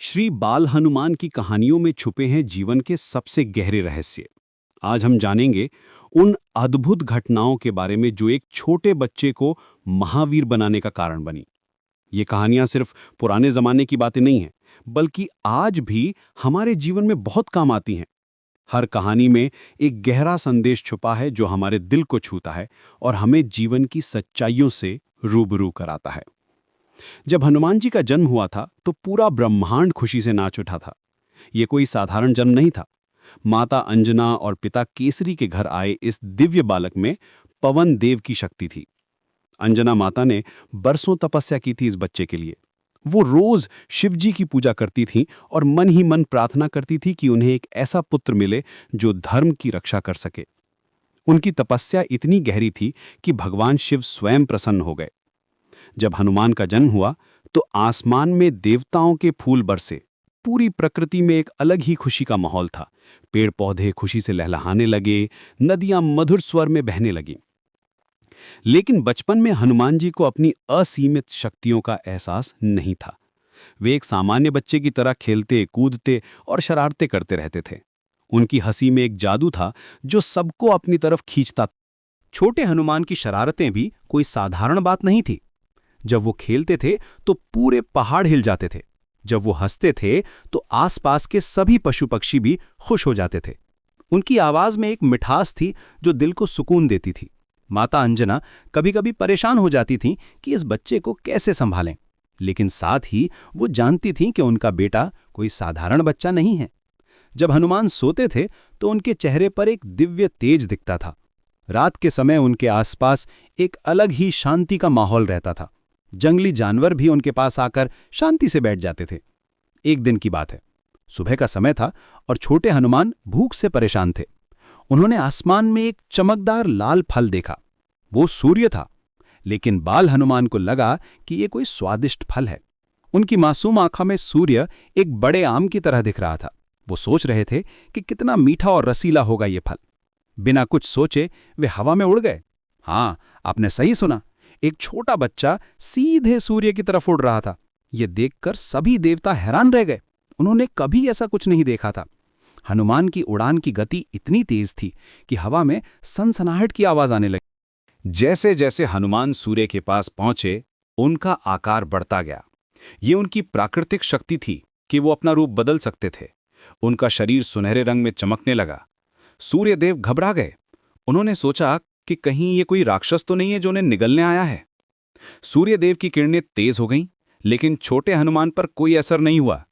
श्री बाल हनुमान की कहानियों में छुपे हैं जीवन के सबसे गहरे रहस्य। आज हम जानेंगे उन अद्भुत घटनाओं के बारे में जो एक छोटे बच्चे को महावीर बनाने का कारण बनी। ये कहानियां सिर्फ पुराने जमाने की बातें नहीं हैं, बल्कि आज भी हमारे जीवन में बहुत काम आती हैं। हर कहानी में एक गहरा संदेश छुपा है जो हमारे दिल को छूता है और हमें जीवन की सच्चाइयों से रूबरू कराता है। जब हनुमान जी का जन्म हुआ था तो पूरा ब्रह्मांड खुशी से नाच उठा था। ये कोई साधारण जन्म नहीं था। माता अंजना और पिता केसरी के घर आए इस दिव्य बालक में पवन देव की शक्ति थी। अंजना माता ने बरसों तपस्या की थी इस बच्चे के लिए। वो रोज शिव जी की पूजा करती थीं और मन ही मन प्रार्थना करती थी कि उन्हें एक ऐसा पुत्र मिले जो धर्म की रक्षा कर सके। उनकी तपस्या इतनी गहरी थी कि भगवान शिव स्वयं प्रसन्न हो गए। जब हनुमान का जन्म हुआ तो आसमान में देवताओं के फूल बरसे। पूरी प्रकृति में एक अलग ही खुशी का माहौल था। पेड़ पौधे खुशी से लहलहाने लगे, नदियां मधुर स्वर में बहने लगीं। लेकिन बचपन में हनुमान जी को अपनी असीमित शक्तियों का एहसास नहीं था। वे एक सामान्य बच्चे की तरह खेलते, कूदते और शरारतें करते रहते थे। उनकी हंसी में एक जादू था जो सबको अपनी तरफ खींचता। छोटे हनुमान की शरारतें भी कोई साधारण बात नहीं थी। जब वो खेलते थे तो पूरे पहाड़ हिल जाते थे। जब वो हंसते थे तो आसपास के सभी पशु पक्षी भी खुश हो जाते थे। उनकी आवाज में एक मिठास थी जो दिल को सुकून देती थी। माता अंजना कभी-कभी परेशान हो जाती थीं कि इस बच्चे को कैसे संभालें, लेकिन साथ ही वो जानती थीं कि उनका बेटा कोई साधारण बच्चा नहीं है। जब हनुमान सोते थे तो उनके चेहरे पर एक दिव्य तेज दिखता था। रात के समय उनके आसपास एक अलग ही शांति का माहौल रहता था। जंगली जानवर भी उनके पास आकर शांति से बैठ जाते थे। एक दिन की बात है, सुबह का समय था और छोटे हनुमान भूख से परेशान थे। उन्होंने आसमान में एक चमकदार लाल फल देखा। वो सूर्य था, लेकिन बाल हनुमान को लगा कि ये कोई स्वादिष्ट फल है। उनकी मासूम आंखों में सूर्य एक बड़े आम की तरह दिख रहा था। वो सोच रहे थे कि कितना मीठा और रसीला होगा ये फल। बिना कुछ सोचे वे हवा में उड़ गए। हाँ, आपने सही सुना, एक छोटा बच्चा सीधे सूर्य की तरफ उड़ रहा था। यह देखकर सभी देवता हैरान रह गए। उन्होंने कभी ऐसा कुछ नहीं देखा था। हनुमान की उड़ान की गति इतनी तेज थी कि हवा में सनसनाहट की आवाज आने लगी। जैसे जैसे हनुमान सूर्य के पास पहुंचे, उनका आकार बढ़ता गया। ये उनकी प्राकृतिक शक्ति थी कि वो अपना रूप बदल सकते थे। उनका शरीर सुनहरे रंग में चमकने लगा। सूर्यदेव घबरा गए। उन्होंने सोचा कि कहीं ये कोई राक्षस तो नहीं है जो उन्हें निगलने आया है। सूर्यदेव की किरणें तेज हो गईं, लेकिन छोटे हनुमान पर कोई असर नहीं हुआ।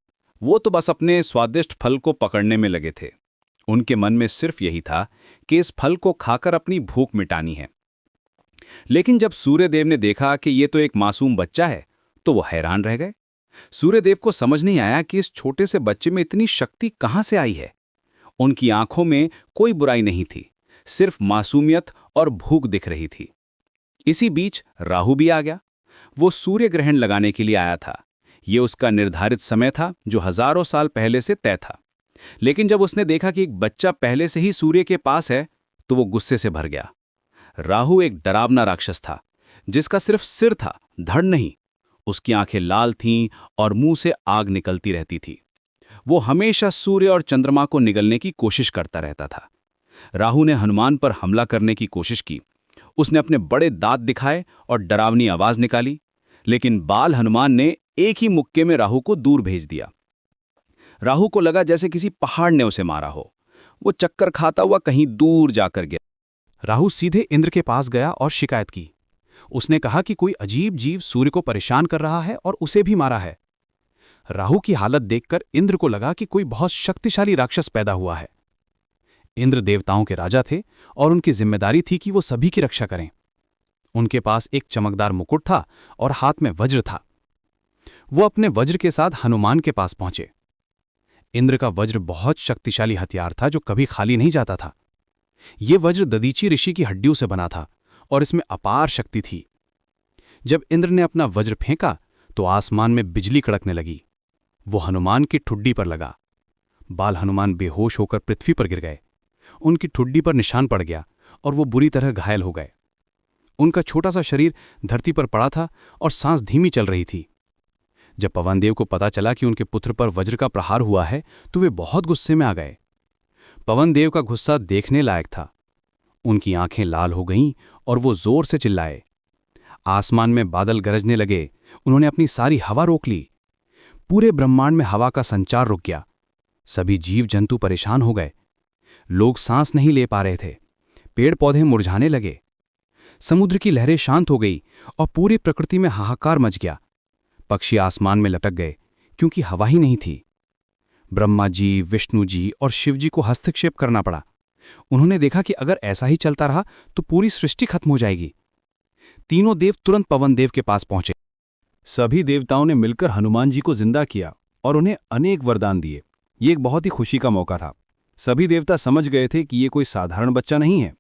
वो तो बस अपने स्वादिष्ट फल को पकड़ने में लगे थे। उनके मन में सिर्फ यही था कि इस फल को खाकर अपनी भूख मिटानी है। लेकिन जब सूर्यदेव ने देखा कि ये तो एक मासूम बच्चा है, तो वो हैरान रह गए। सूर्यदेव को समझ नहीं आया कि इस छोटे से बच्चे में इतनी शक्ति कहाँ से आई है। उनकी आंखों में कोई बुराई नहीं थी, सिर्फ मासूमियत और भूख दिख रही थी। इसी बीच राहु भी आ गया। वो सूर्य ग्रहण लगाने के लिए आया था। ये उसका निर्धारित समय था जो हजारों साल पहले से तय था। लेकिन जब उसने देखा कि एक बच्चा पहले से ही सूर्य के पास है, तो वो गुस्से से भर गया। राहु एक डरावना राक्षस था, जिसका सिर्फ सिर था, धड़ नहीं। उसकी आंखें लाल थीं और मुंह से आग निकलती रहती थी। वो हमेशा सूर्य और चंद्रमा को निगलने की कोशिश करता रहता था। राहु ने हनुमान पर हमला करने की कोशिश की। उसने अपने बड़े दांत दिखाए और डरावनी आवाज निकाली, लेकिन बाल हनुमान ने एक ही मुक्के में राहु को दूर भेज दिया। राहु को लगा जैसे किसी पहाड़ ने उसे मारा हो। वो चक्कर खाता हुआ कहीं दूर जाकर गया। राहु सीधे इंद्र के पास गया और शिकायत की। उसने कहा कि कोई अजीब जीव सूर्य को परेशान कर रहा है और उसे भी मारा है। राहु की हालत देखकर इंद्र को लगा कि कोई बहुत शक्तिशाली राक्षस पैदा हुआ है। इंद्र देवताओं के राजा थे और उनकी जिम्मेदारी थी कि वो सभी की रक्षा करें। उनके पास एक चमकदार मुकुट था और हाथ में वज्र था। वो अपने वज्र के साथ हनुमान के पास पहुंचे। इंद्र का वज्र बहुत शक्तिशाली हथियार था जो कभी खाली नहीं जाता था। ये वज्र दधीची ऋषि की हड्डियों से बना था और इसमें अपार शक्ति थी। जब इंद्र ने अपना वज्र फेंका तो आसमान में बिजली कड़कने लगी। वो हनुमान की ठुड्डी पर लगा। बाल हनुमान बेहोश होकर पृथ्वी पर गिर गए। उनकी ठुड्डी पर निशान पड़ गया और वो बुरी तरह घायल हो गए। उनका छोटा सा शरीर धरती पर पड़ा था और सांस धीमी चल रही थी। जब पवनदेव को पता चला कि उनके पुत्र पर वज्र का प्रहार हुआ है तो वे बहुत गुस्से में आ गए। पवनदेव का गुस्सा देखने लायक था। उनकी आंखें लाल हो गईं और वो जोर से चिल्लाए। आसमान में बादल गरजने लगे। उन्होंने अपनी सारी हवा रोक ली। पूरे ब्रह्मांड में हवा का संचार रुक गया। सभी जीव जंतु परेशान हो गए। लोग सांस नहीं ले पा रहे थे। पेड़ पौधे मुरझाने लगे। समुद्र की लहरें शांत हो गई और पूरी प्रकृति में हाहाकार मच गया। पक्षी आसमान में लटक गए क्योंकि हवा ही नहीं थी। ब्रह्मा जी, विष्णु जी और शिव जी को हस्तक्षेप करना पड़ा। उन्होंने देखा कि अगर ऐसा ही चलता रहा तो पूरी सृष्टि खत्म हो जाएगी। तीनों देव तुरंत पवनदेव के पास पहुंचे। सभी देवताओं ने मिलकर हनुमान जी को जिंदा किया और उन्हें अनेक वरदान दिए। ये एक बहुत ही खुशी का मौका था। सभी देवता समझ गए थे कि ये कोई साधारण बच्चा नहीं है।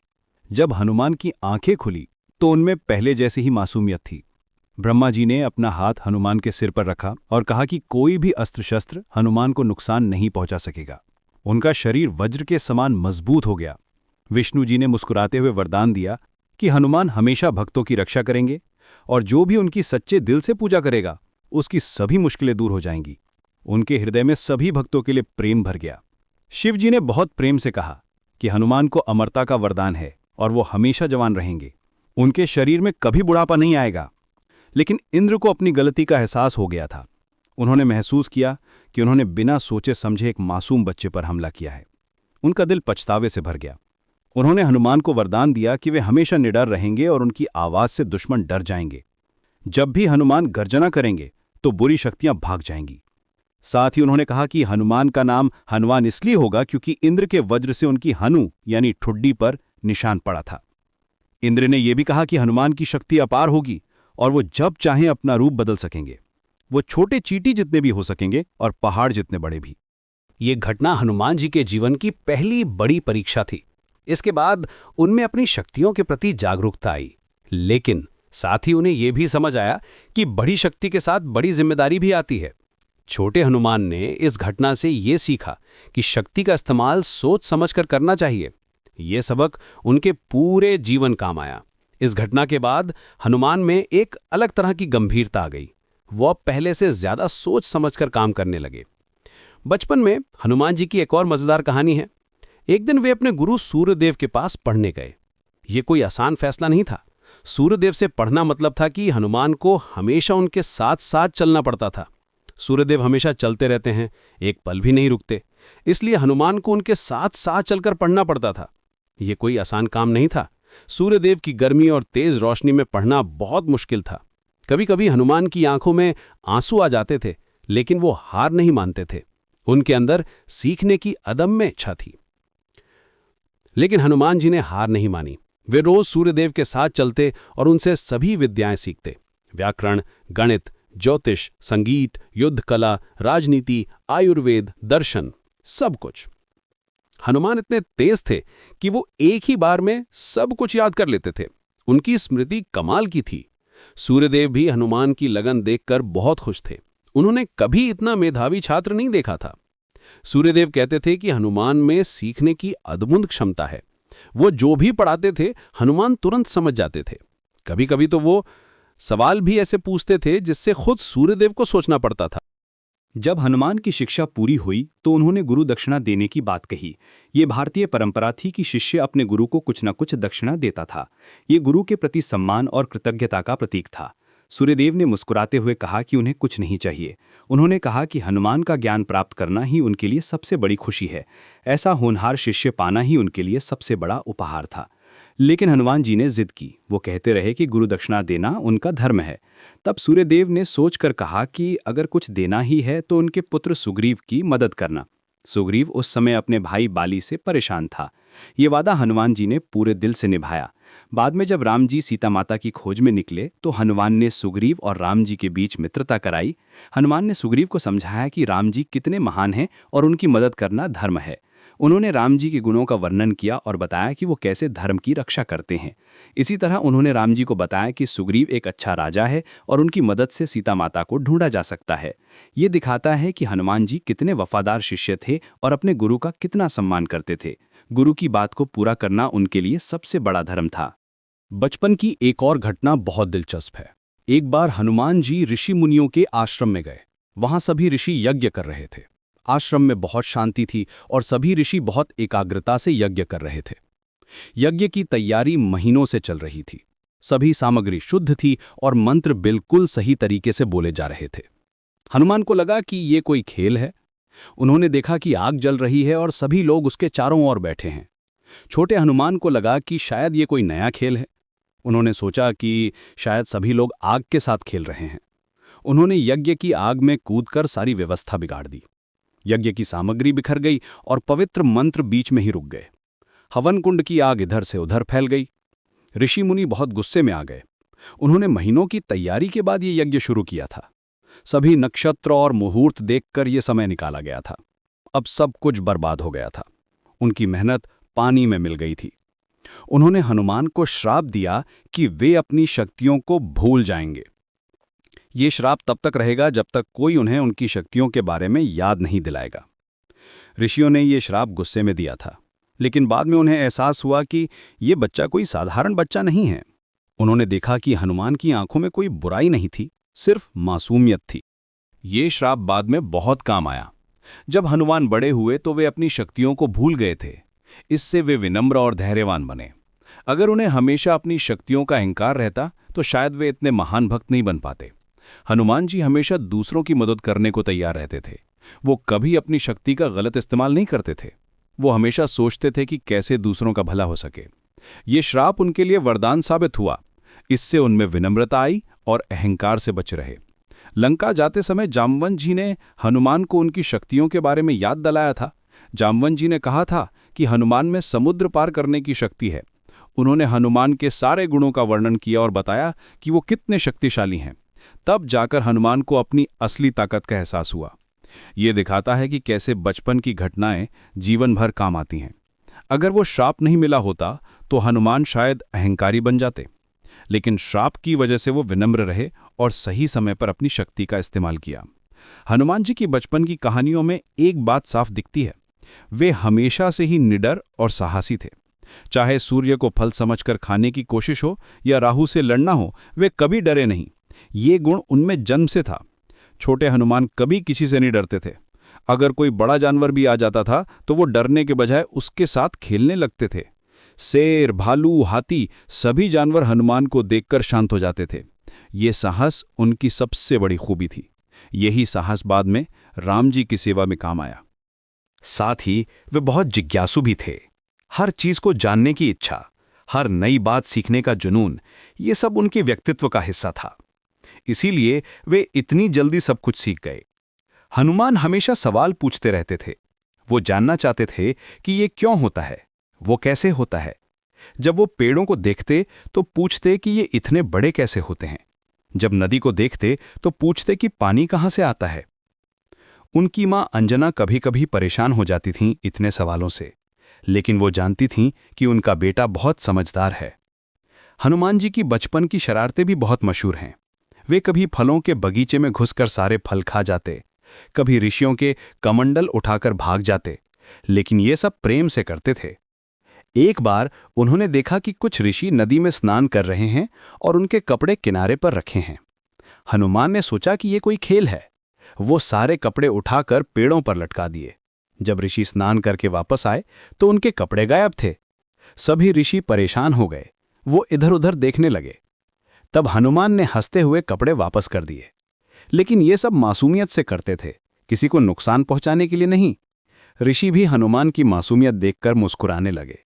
जब हनुमान की आंखें खुली तो उनमें पहले जैसी ही मासूमियत थी। ब्रह्मा जी ने अपना हाथ हनुमान के सिर पर रखा और कहा कि कोई भी अस्त्र शस्त्र हनुमान को नुकसान नहीं पहुंचा सकेगा। उनका शरीर वज्र के समान मजबूत हो गया। विष्णु जी ने मुस्कुराते हुए वरदान दिया कि हनुमान हमेशा भक्तों की रक्षा करेंगे और जो भी उनकी सच्चे दिल से पूजा करेगा उसकी सभी मुश्किलें दूर हो जाएंगी। उनके हृदय में सभी भक्तों के लिए प्रेम भर गया। शिव जी ने बहुत प्रेम से कहा कि हनुमान को अमरता का वरदान है और वो हमेशा जवान रहेंगे। उनके शरीर में कभी बुढ़ापा नहीं आएगा। लेकिन इंद्र को अपनी गलती का एहसास हो गया था। उन्होंने महसूस किया कि उन्होंने बिना सोचे समझे एक मासूम बच्चे पर हमला किया है। उनका दिल पछतावे से भर गया। उन्होंने हनुमान को वरदान दिया कि वे हमेशा निडर रहेंगे और उनकी आवाज से दुश्मन डर जाएंगे। जब भी हनुमान गर्जना करेंगे तो बुरी शक्तियां भाग जाएंगी। साथ ही उन्होंने कहा कि हनुमान का नाम हनुमान इसलिए होगा क्योंकि इंद्र के वज्र से उनकी हनु यानी ठुड्डी पर निशान पड़ा था। इंद्र ने यह भी कहा कि हनुमान की शक्ति अपार होगी और वो जब चाहें अपना रूप बदल सकेंगे। वो छोटे चींटी जितने भी हो सकेंगे और पहाड़ जितने बड़े भी। ये घटना हनुमान जी के जीवन की पहली बड़ी परीक्षा थी। इसके बाद उनमें अपनी शक्तियों के प्रति जागरूकता आई, लेकिन साथ ही उन्हें यह भी समझ आया कि बड़ी शक्ति के साथ बड़ी जिम्मेदारी भी आती है। छोटे हनुमान ने इस घटना से ये सीखा कि शक्ति का इस्तेमाल सोच समझकर करना चाहिए। ये सबक उनके पूरे जीवन काम आया। इस घटना के बाद हनुमान में एक अलग तरह की गंभीरता आ गई। वो अब पहले से ज्यादा सोच समझकर काम करने लगे। बचपन में हनुमान जी की एक और मजेदार कहानी है। एक दिन वे अपने गुरु सूर्यदेव के पास पढ़ने गए। ये कोई आसान फैसला नहीं था। सूर्यदेव से पढ़ना मतलब था कि हनुमान को हमेशा उनके साथ साथ चलना पड़ता था। सूर्यदेव हमेशा चलते रहते हैं, एक पल भी नहीं रुकते, इसलिए हनुमान को उनके साथ साथ चलकर पढ़ना पड़ता था। यह कोई आसान काम नहीं था। सूर्यदेव की गर्मी और तेज रोशनी में पढ़ना बहुत मुश्किल था। कभी कभी हनुमान की आंखों में आंसू आ जाते थे, लेकिन वो हार नहीं मानते थे। उनके अंदर सीखने की अदम्य इच्छा थी। लेकिन हनुमान जी ने हार नहीं मानी। वे रोज सूर्यदेव के साथ चलते और उनसे सभी विद्याएं सीखते। व्याकरण, गणित, ज्योतिष, संगीत, युद्ध कला, राजनीति, आयुर्वेद, दर्शन, सब कुछ। हनुमान इतने तेज थे कि वो एक ही बार में सब कुछ याद कर लेते थे। उनकी स्मृति कमाल की थी। सूर्यदेव भी हनुमान की लगन देखकर बहुत खुश थे। उन्होंने कभी इतना मेधावी छात्र नहीं देखा था। सूर्यदेव कहते थे कि हनुमान में सीखने की अद्भुत क्षमता है। वो जो भी पढ़ाते थे हनुमान तुरंत समझ जाते थे। कभी कभी तो वो सवाल भी ऐसे पूछते थे जिससे खुद सूर्यदेव को सोचना पड़ता था। जब हनुमान की शिक्षा पूरी हुई तो उन्होंने गुरु दक्षिणा देने की बात कही। ये भारतीय परंपरा थी कि शिष्य अपने गुरु को कुछ न कुछ दक्षिणा देता था। ये गुरु के प्रति सम्मान और कृतज्ञता का प्रतीक था। सूर्यदेव ने मुस्कुराते हुए कहा कि उन्हें कुछ नहीं चाहिए। उन्होंने कहा कि हनुमान का ज्ञान प्राप्त करना ही उनके लिए सबसे बड़ी खुशी है। ऐसा होनहार शिष्य पाना ही उनके लिए सबसे बड़ा उपहार था। लेकिन हनुमान जी ने जिद की। वो कहते रहे कि गुरु दक्षिणा देना उनका धर्म है। तब सूर्यदेव ने सोचकर कहा कि अगर कुछ देना ही है तो उनके पुत्र सुग्रीव की मदद करना। सुग्रीव उस समय अपने भाई बाली से परेशान था। ये वादा हनुमान जी ने पूरे दिल से निभाया। बाद में जब राम जी सीता माता की खोज में निकले तो हनुमान ने सुग्रीव और राम जी के बीच मित्रता कराई। हनुमान ने सुग्रीव को समझाया कि राम जी कितने महान हैं और उनकी मदद करना धर्म है। उन्होंने राम जी के गुणों का वर्णन किया और बताया कि वो कैसे धर्म की रक्षा करते हैं। इसी तरह उन्होंने राम जी को बताया कि सुग्रीव एक अच्छा राजा है और उनकी मदद से सीता माता को ढूंढा जा सकता है। ये दिखाता है कि हनुमान जी कितने वफादार शिष्य थे और अपने गुरु का कितना सम्मान करते थे। गुरु की बात को पूरा करना उनके लिए सबसे बड़ा धर्म था। बचपन की एक और घटना बहुत दिलचस्प है। एक बार हनुमान जी ऋषि मुनियों के आश्रम में गए। वहां सभी ऋषि यज्ञ कर रहे थे। आश्रम में बहुत शांति थी और सभी ऋषि बहुत एकाग्रता से यज्ञ कर रहे थे। यज्ञ की तैयारी महीनों से चल रही थी। सभी सामग्री शुद्ध थी और मंत्र बिल्कुल सही तरीके से बोले जा रहे थे। हनुमान को लगा कि ये कोई खेल है। उन्होंने देखा कि आग जल रही है और सभी लोग उसके चारों ओर बैठे हैं। छोटे हनुमान को लगा कि शायद ये कोई नया खेल है। उन्होंने सोचा कि शायद सभी लोग आग के साथ खेल रहे हैं। उन्होंने यज्ञ की आग में कूदकर सारी व्यवस्था बिगाड़ दी। यज्ञ की सामग्री बिखर गई और पवित्र मंत्र बीच में ही रुक गए। हवन कुंड की आग इधर से उधर फैल गई। ऋषि मुनि बहुत गुस्से में आ गए। उन्होंने महीनों की तैयारी के बाद ये यज्ञ शुरू किया था। सभी नक्षत्र और मुहूर्त देखकर ये समय निकाला गया था। अब सब कुछ बर्बाद हो गया था। उनकी मेहनत पानी में मिल गई थी। उन्होंने हनुमान को श्राप दिया कि वे अपनी शक्तियों को भूल जाएंगे। ये श्राप तब तक रहेगा जब तक कोई उन्हें उनकी शक्तियों के बारे में याद नहीं दिलाएगा। ऋषियों ने ये श्राप गुस्से में दिया था, लेकिन बाद में उन्हें एहसास हुआ कि ये बच्चा कोई साधारण बच्चा नहीं है। उन्होंने देखा कि हनुमान की आंखों में कोई बुराई नहीं थी, सिर्फ मासूमियत थी। ये श्राप बाद में बहुत काम आया। जब हनुमान बड़े हुए तो वे अपनी शक्तियों को भूल गए थे। इससे वे विनम्र और धैर्यवान बने। अगर उन्हें हमेशा अपनी शक्तियों का अहंकार रहता तो शायद वे इतने महान भक्त नहीं बन पाते। हनुमान जी हमेशा दूसरों की मदद करने को तैयार रहते थे। वो कभी अपनी शक्ति का गलत इस्तेमाल नहीं करते थे। वो हमेशा सोचते थे कि कैसे दूसरों का भला हो सके। ये श्राप उनके लिए वरदान साबित हुआ। इससे उनमें विनम्रता आई और अहंकार से बच रहे। लंका जाते समय जामवंत जी ने हनुमान को उनकी शक्तियों के बारे में याद दिलाया था। जामवंत जी ने कहा था कि हनुमान में समुद्र पार करने की शक्ति है। उन्होंने हनुमान के सारे गुणों का वर्णन किया और बताया कि वो कितने शक्तिशाली हैं। तब जाकर हनुमान को अपनी असली ताकत का एहसास हुआ। ये दिखाता है कि कैसे बचपन की घटनाएं जीवन भर काम आती हैं। अगर वो श्राप नहीं मिला होता तो हनुमान शायद अहंकारी बन जाते, लेकिन श्राप की वजह से वो विनम्र रहे और सही समय पर अपनी शक्ति का इस्तेमाल किया। हनुमान जी की बचपन की कहानियों में एक बात साफ दिखती है, वे हमेशा से ही निडर और साहसी थे। चाहे सूर्य को फल समझकर खाने की कोशिश हो या राहु से लड़ना हो, वे कभी डरे नहीं। ये गुण उनमें जन्म से था। छोटे हनुमान कभी किसी से नहीं डरते थे। अगर कोई बड़ा जानवर भी आ जाता था तो वो डरने के बजाय उसके साथ खेलने लगते थे। शेर, भालू, हाथी सभी जानवर हनुमान को देखकर शांत हो जाते थे। ये साहस उनकी सबसे बड़ी खूबी थी। यही साहस बाद में राम जी की सेवा में काम आया। साथ ही वे बहुत जिज्ञासु भी थे। हर चीज को जानने की इच्छा, हर नई बात सीखने का जुनून, ये सब उनके व्यक्तित्व का हिस्सा था। इसीलिए वे इतनी जल्दी सब कुछ सीख गए। हनुमान हमेशा सवाल पूछते रहते थे। वो जानना चाहते थे कि ये क्यों होता है, वो कैसे होता है। जब वो पेड़ों को देखते तो पूछते कि ये इतने बड़े कैसे होते हैं। जब नदी को देखते तो पूछते कि पानी कहाँ से आता है। उनकी मां अंजना कभी कभी परेशान हो जाती थीं इतने सवालों से, लेकिन वो जानती थीं कि उनका बेटा बहुत समझदार है। हनुमान जी की बचपन की शरारतें भी बहुत मशहूर हैं। वे कभी फलों के बगीचे में घुसकर सारे फल खा जाते, कभी ऋषियों के कमंडल उठाकर भाग जाते, लेकिन ये सब प्रेम से करते थे। एक बार उन्होंने देखा कि कुछ ऋषि नदी में स्नान कर रहे हैं और उनके कपड़े किनारे पर रखे हैं। हनुमान ने सोचा कि ये कोई खेल है। वो सारे कपड़े उठाकर पेड़ों पर लटका दिए। जब ऋषि स्नान करके वापस आए तो उनके कपड़े गायब थे। सभी ऋषि परेशान हो गए। वो इधर उधर देखने लगे। तब हनुमान ने हंसते हुए कपड़े वापस कर दिए, लेकिन ये सब मासूमियत से करते थे, किसी को नुकसान पहुंचाने के लिए नहीं। ऋषि भी हनुमान की मासूमियत देखकर मुस्कुराने लगे।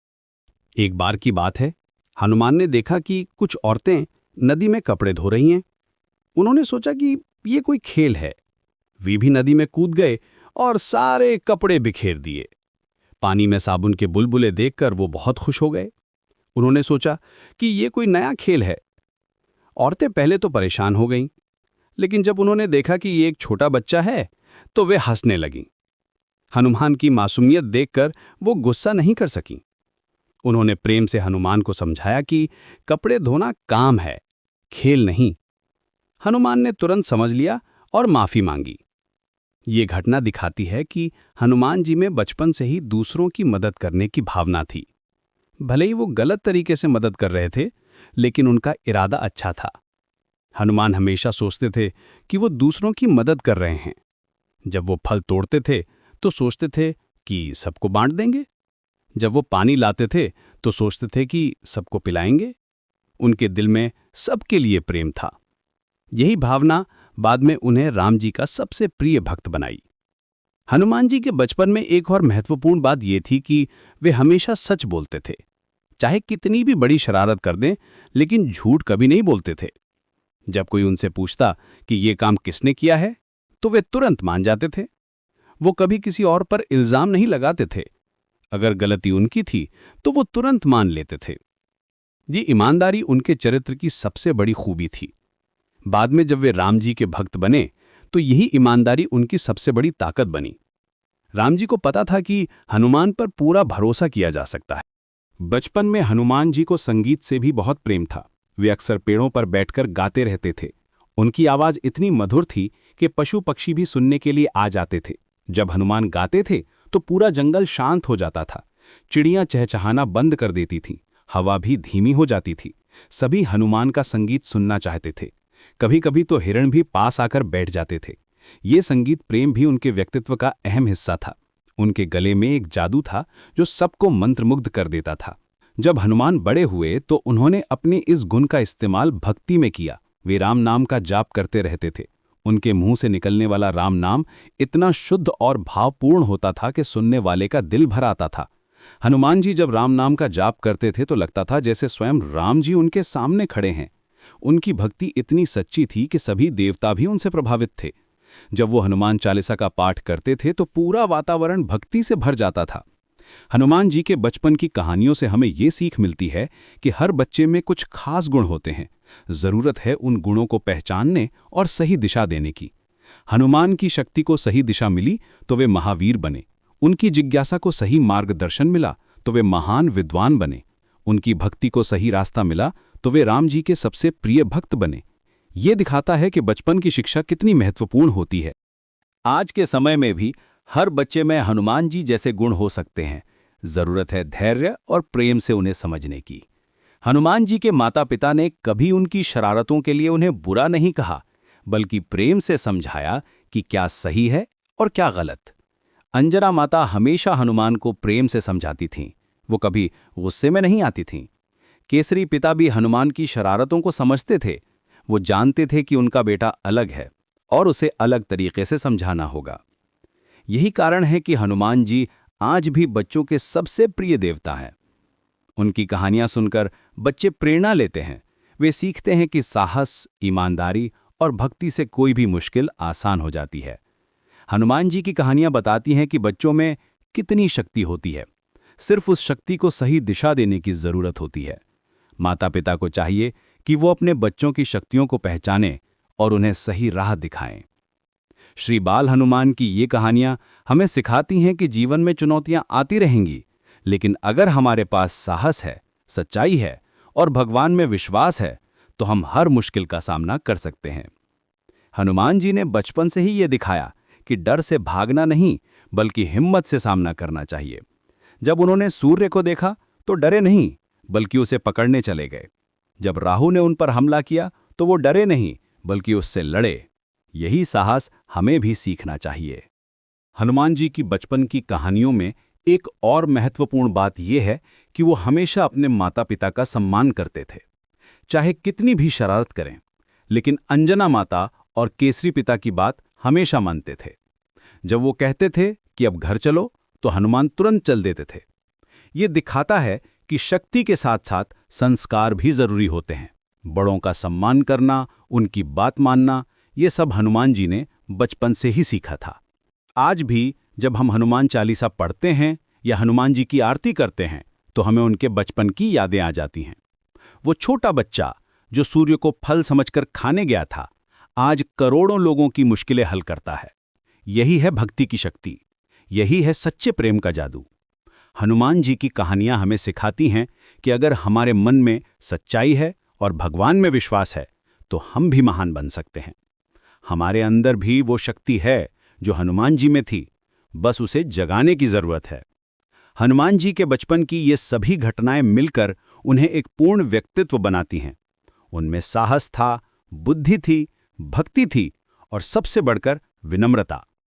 एक बार की बात है, हनुमान ने देखा कि कुछ औरतें नदी में कपड़े धो रही हैं। उन्होंने सोचा कि ये कोई खेल है। वे भी नदी में कूद गए और सारे कपड़े बिखेर दिए। पानी में साबुन के बुलबुले देखकर वो बहुत खुश हो गए। उन्होंने सोचा कि ये कोई नया खेल है। औरतें पहले तो परेशान हो गईं, लेकिन जब उन्होंने देखा कि ये एक छोटा बच्चा है तो वे हंसने लगीं। हनुमान की मासूमियत देखकर वो गुस्सा नहीं कर सकीं। उन्होंने प्रेम से हनुमान को समझाया कि कपड़े धोना काम है, खेल नहीं। हनुमान ने तुरंत समझ लिया और माफी मांगी। ये घटना दिखाती है कि हनुमान जी में बचपन से ही दूसरों की मदद करने की भावना थी। भले ही वो गलत तरीके से मदद कर रहे थे, लेकिन उनका इरादा अच्छा था। हनुमान हमेशा सोचते थे कि वो दूसरों की मदद कर रहे हैं। जब वो फल तोड़ते थे तो सोचते थे कि सबको बांट देंगे। जब वो पानी लाते थे तो सोचते थे कि सबको पिलाएंगे। उनके दिल में सबके लिए प्रेम था। यही भावना बाद में उन्हें राम जी का सबसे प्रिय भक्त बनाई। हनुमान जी के बचपन में एक और महत्वपूर्ण बात यह थी कि वे हमेशा सच बोलते थे। चाहे कितनी भी बड़ी शरारत कर दें, लेकिन झूठ कभी नहीं बोलते थे। जब कोई उनसे पूछता कि ये काम किसने किया है, तो वे तुरंत मान जाते थे। वो कभी किसी और पर इल्जाम नहीं लगाते थे। अगर गलती उनकी थी तो वो तुरंत मान लेते थे। ये ईमानदारी उनके चरित्र की सबसे बड़ी खूबी थी। बाद में जब वे राम जी के भक्त बने तो यही ईमानदारी उनकी सबसे बड़ी ताकत बनी। राम जी को पता था कि हनुमान पर पूरा भरोसा किया जा सकता है। बचपन में हनुमान जी को संगीत से भी बहुत प्रेम था। वे अक्सर पेड़ों पर बैठकर गाते रहते थे। उनकी आवाज इतनी मधुर थी कि पशु पक्षी भी सुनने के लिए आ जाते थे। जब हनुमान गाते थे तो पूरा जंगल शांत हो जाता था। चिड़ियां चहचहाना बंद कर देती थीं, हवा भी धीमी हो जाती थी। सभी हनुमान का संगीत सुनना चाहते थे। कभी कभी तो हिरण भी पास आकर बैठ जाते थे। ये संगीत प्रेम भी उनके व्यक्तित्व का अहम हिस्सा था। उनके गले में एक जादू था जो सबको मंत्रमुग्ध कर देता था। जब हनुमान बड़े हुए तो उन्होंने अपने इस गुण का इस्तेमाल भक्ति में किया। वे राम नाम का जाप करते रहते थे। उनके मुंह से निकलने वाला राम नाम इतना शुद्ध और भावपूर्ण होता था कि सुनने वाले का दिल भर आता था। हनुमान जी जब राम नाम का जाप करते थे तो लगता था जैसे स्वयं राम जी उनके सामने खड़े हैं। उनकी भक्ति इतनी सच्ची थी कि सभी देवता भी उनसे प्रभावित थे। जब वो हनुमान चालीसा का पाठ करते थे तो पूरा वातावरण भक्ति से भर जाता था। हनुमान जी के बचपन की कहानियों से हमें ये सीख मिलती है कि हर बच्चे में कुछ खास गुण होते हैं। जरूरत है उन गुणों को पहचानने और सही दिशा देने की। हनुमान की शक्ति को सही दिशा मिली तो वे महावीर बने। उनकी जिज्ञासा को सही मार्गदर्शन मिला तो वे महान विद्वान बने। उनकी भक्ति को सही रास्ता मिला तो वे राम जी के सबसे प्रिय भक्त बने। ये दिखाता है कि बचपन की शिक्षा कितनी महत्वपूर्ण होती है। आज के समय में भी हर बच्चे में हनुमान जी जैसे गुण हो सकते हैं। जरूरत है धैर्य और प्रेम से उन्हें समझने की। हनुमान जी के माता पिता ने कभी उनकी शरारतों के लिए उन्हें बुरा नहीं कहा, बल्कि प्रेम से समझाया कि क्या सही है और क्या गलत। अंजना माता हमेशा हनुमान को प्रेम से समझाती थीं। वो कभी गुस्से में नहीं आती थीं। केसरी पिता भी हनुमान की शरारतों को समझते थे। वो जानते थे कि उनका बेटा अलग है और उसे अलग तरीके से समझाना होगा। यही कारण है कि हनुमान जी आज भी बच्चों के सबसे प्रिय देवता हैं। उनकी कहानियां सुनकर बच्चे प्रेरणा लेते हैं। वे सीखते हैं कि साहस, ईमानदारी और भक्ति से कोई भी मुश्किल आसान हो जाती है। हनुमान जी की कहानियां बताती हैं कि बच्चों में कितनी शक्ति होती है। सिर्फ उस शक्ति को सही दिशा देने की जरूरत होती है। माता पिता को चाहिए कि वो अपने बच्चों की शक्तियों को पहचानें और उन्हें सही राह दिखाएं। श्री बाल हनुमान की ये कहानियां हमें सिखाती हैं कि जीवन में चुनौतियां आती रहेंगी, लेकिन अगर हमारे पास साहस है, सच्चाई है और भगवान में विश्वास है तो हम हर मुश्किल का सामना कर सकते हैं। हनुमान जी ने बचपन से ही ये दिखाया कि डर से भागना नहीं, बल्कि हिम्मत से सामना करना चाहिए। जब उन्होंने सूर्य को देखा तो डरे नहीं, बल्कि उसे पकड़ने चले गए। जब राहु ने उन पर हमला किया तो वो डरे नहीं, बल्कि उससे लड़े। यही साहस हमें भी सीखना चाहिए। हनुमान जी की बचपन की कहानियों में एक और महत्वपूर्ण बात यह है कि वो हमेशा अपने माता पिता का सम्मान करते थे, चाहे कितनी भी शरारत करें। लेकिन अंजना माता और केसरी पिता की बात हमेशा मानते थे। जब वो कहते थे कि अब घर चलो तो हनुमान तुरंत चल देते थे। ये दिखाता है कि शक्ति के साथ साथ संस्कार भी जरूरी होते हैं। बड़ों का सम्मान करना, उनकी बात मानना, ये सब हनुमान जी ने बचपन से ही सीखा था। आज भी जब हम हनुमान चालीसा पढ़ते हैं या हनुमान जी की आरती करते हैं तो हमें उनके बचपन की यादें आ जाती हैं। वो छोटा बच्चा जो सूर्य को फल समझकर खाने गया था, आज करोड़ों लोगों की मुश्किलें हल करता है। यही है भक्ति की शक्ति, यही है सच्चे प्रेम का जादू। हनुमान जी की कहानियां हमें सिखाती हैं कि अगर हमारे मन में सच्चाई है और भगवान में विश्वास है तो हम भी महान बन सकते हैं। हमारे अंदर भी वो शक्ति है जो हनुमान जी में थी, बस उसे जगाने की जरूरत है। हनुमान जी के बचपन की ये सभी घटनाएं मिलकर उन्हें एक पूर्ण व्यक्तित्व बनाती हैं। उनमें साहस था, बुद्धि थी, भक्ति थी और सबसे बढ़कर विनम्रता।